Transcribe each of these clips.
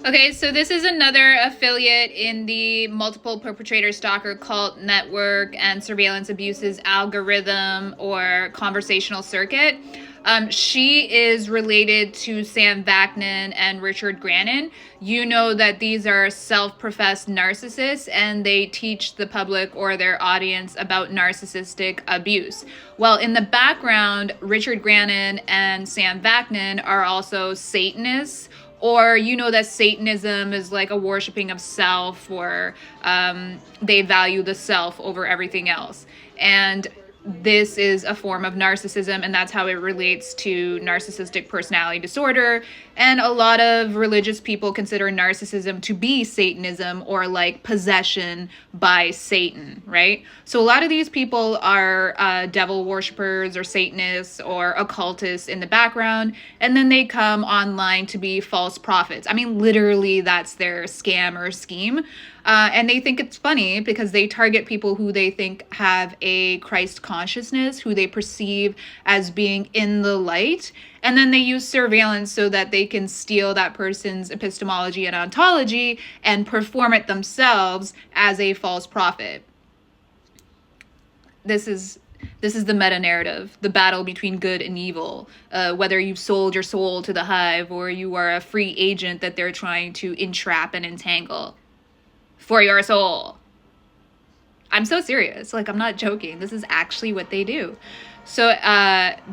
Okay, so this is another affiliate in the multiple perpetrator stalker cult network and surveillance abuses algorithm or conversational circuit. She is related to Sam Vaknin and Richard Grannon. You know that these are self-professed narcissists and they teach the public or their audience about narcissistic abuse. Well, in the background, Richard Grannon and Sam Vaknin are also Satanists, or you know that Satanism is like a worshiping of self, or they value the self over everything else. And this is a form of narcissism, and that's how it relates to narcissistic personality disorder. And a lot of religious people consider narcissism to be Satanism, or like possession by Satan, right? So a lot of these people are devil worshippers or Satanists or occultists in the background, and then they come online to be false prophets. I mean, literally, that's their scam or scheme. And they think it's funny because they target people who they think have a Christ consciousness, who they perceive as being in the light. And then they use surveillance so that they can steal that person's epistemology and ontology and perform it themselves as a false prophet. This is the meta narrative, the battle between good and evil, whether you've sold your soul to the hive or you are a free agent that they're trying to entrap and entangle for your soul. I'm so serious. Like, I'm not joking. This is actually what they do. So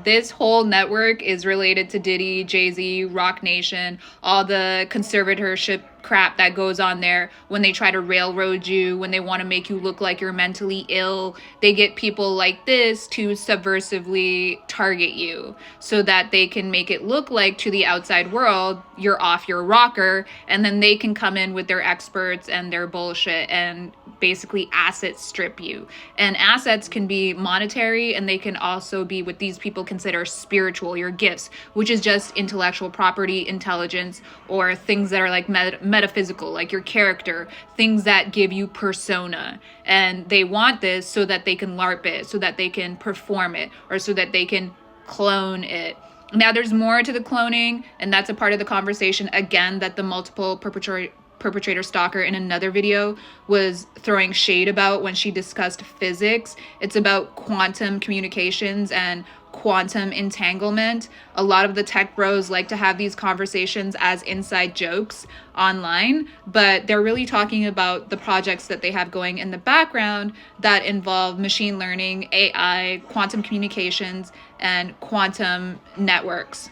this whole network is related to Diddy, Jay-Z, Rock Nation, all the conservatorship crap that goes on there. When they try to railroad you, when they want to make you look like you're mentally ill, they get people like this to subversively target you so that they can make it look like to the outside world you're off your rocker, and then they can come in with their experts and their bullshit and basically asset strip you. And assets can be monetary, and they can also be what these people consider spiritual, your gifts, which is just intellectual property, intelligence, or things that are like metaphysical, like your character, things that give you persona. And they want this so that they can LARP it, so that they can perform it, or so that they can clone it. Now, there's more to the cloning, and that's a part of the conversation, again, that the multiple perpetrator stalker in another video was throwing shade about when she discussed physics. It's about quantum communications and quantum entanglement. A lot of the tech bros like to have these conversations as inside jokes online, but they're really talking about the projects that they have going in the background that involve machine learning, AI, quantum communications, and quantum networks.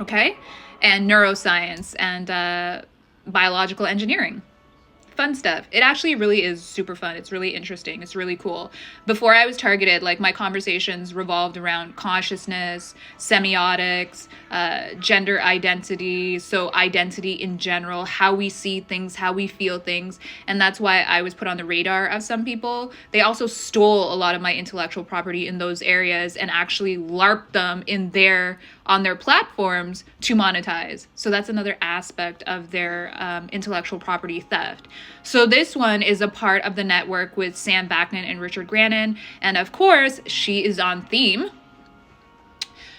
Okay? And neuroscience and biological engineering. Fun stuff. It actually really is super fun. It's really interesting. It's really cool. Before I was targeted, like, my conversations revolved around consciousness, semiotics, gender identity, so identity in general, how we see things, how we feel things. And that's why I was put on the radar of some people. They also stole a lot of my intellectual property in those areas and actually LARPed them on their platforms to monetize. So that's another aspect of their intellectual property theft. So this one is a part of the network with Sam Vaknin and Richard Grannon. And of course, she is on theme.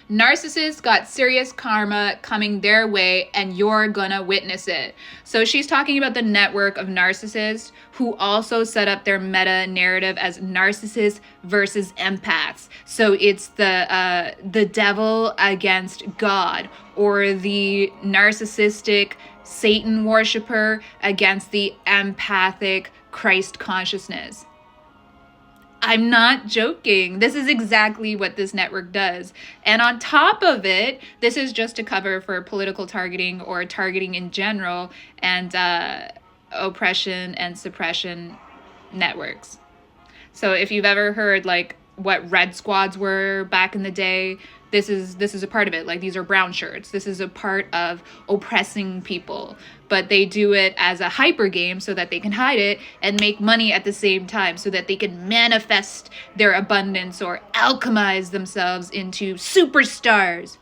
Narcissists got serious karma coming their way, and you're gonna witness it. So she's talking about the network of narcissists who also set up their meta narrative as narcissists versus empaths. So it's the devil against God, or the narcissistic Satan worshiper against the empathic Christ consciousness. I'm not joking. This is exactly what this network does. And on top of it, this is just a cover for political targeting or targeting in general and oppression and suppression networks. So if you've ever heard like what red squads were back in the day, this is a part of it. Like, these are brown shirts. This is a part of oppressing people, but they do it as a hyper game so that they can hide it and make money at the same time, so that they can manifest their abundance or alchemize themselves into superstars.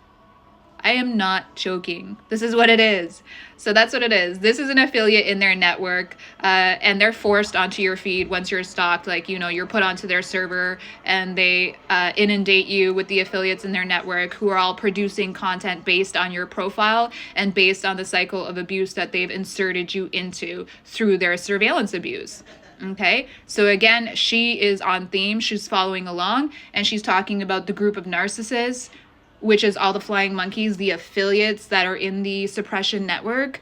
I am not joking. This is what it is. So that's what it is. This is an affiliate in their network, and they're forced onto your feed once you're stalked. Like, you know, you're put onto their server, and they inundate you with the affiliates in their network who are all producing content based on your profile and based on the cycle of abuse that they've inserted you into through their surveillance abuse. Okay, so again, she is on theme. She's following along, and she's talking about the group of narcissists, which is all the flying monkeys, the affiliates that are in the suppression network,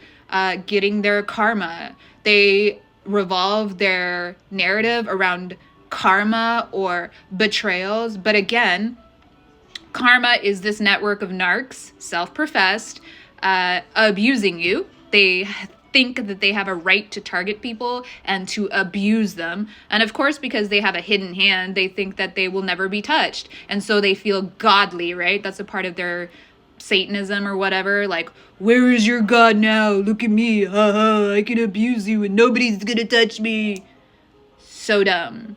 getting their karma. They revolve their narrative around karma or betrayals. But again, karma is this network of narcs, self-professed, abusing you. They think that they have a right to target people and to abuse them. And of course, because they have a hidden hand, they think that they will never be touched. And so they feel godly, right? That's a part of their Satanism or whatever. Like, where is your God now? Look at me. Ha ha, I can abuse you and nobody's gonna touch me. So dumb.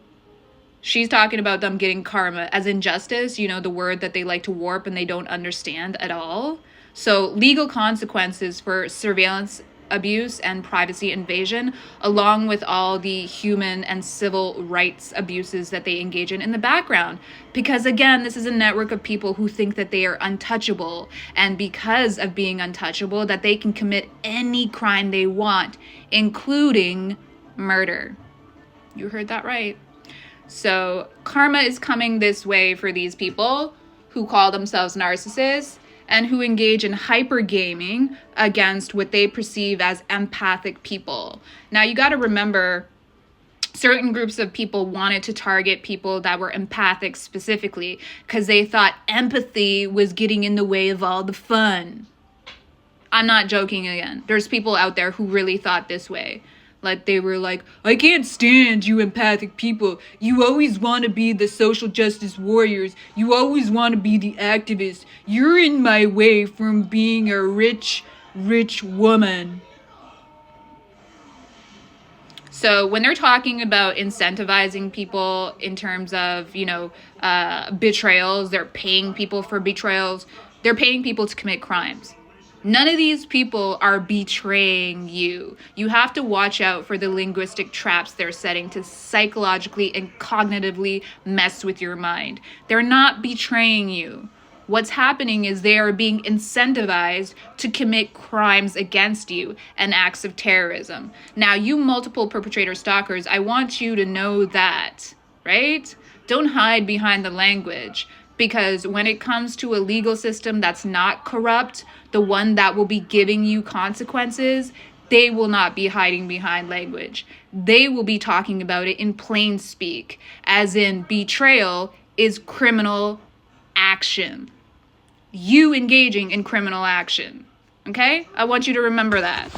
She's talking about them getting karma as injustice, you know, the word that they like to warp and they don't understand at all. So legal consequences for surveillance abuse and privacy invasion, along with all the human and civil rights abuses that they engage in the background. Because again, this is a network of people who think that they are untouchable, and because of being untouchable, that they can commit any crime they want, including murder. You heard that right. So karma is coming this way for these people who call themselves narcissists and who engage in hypergaming against what they perceive as empathic people. Now, you got to remember, certain groups of people wanted to target people that were empathic specifically because they thought empathy was getting in the way of all the fun. I'm not joking again. There's people out there who really thought this way. Like, they were like, I can't stand you empathic people. You always want to be the social justice warriors. You always want to be the activists. You're in my way from being a rich woman. So when they're talking about incentivizing people in terms of, you know, betrayals, they're paying people for betrayals. They're paying people to commit crimes. None of these people are betraying you. You have to watch out for the linguistic traps they're setting to psychologically and cognitively mess with your mind. They're not betraying you. What's happening is they are being incentivized to commit crimes against you and acts of terrorism. Now, you multiple perpetrator stalkers, I want you to know that, right? Don't hide behind the language. Because when it comes to a legal system that's not corrupt, the one that will be giving you consequences, they will not be hiding behind language. They will be talking about it in plain speak, as in betrayal is criminal action. You engaging in criminal action. Okay? I want you to remember that.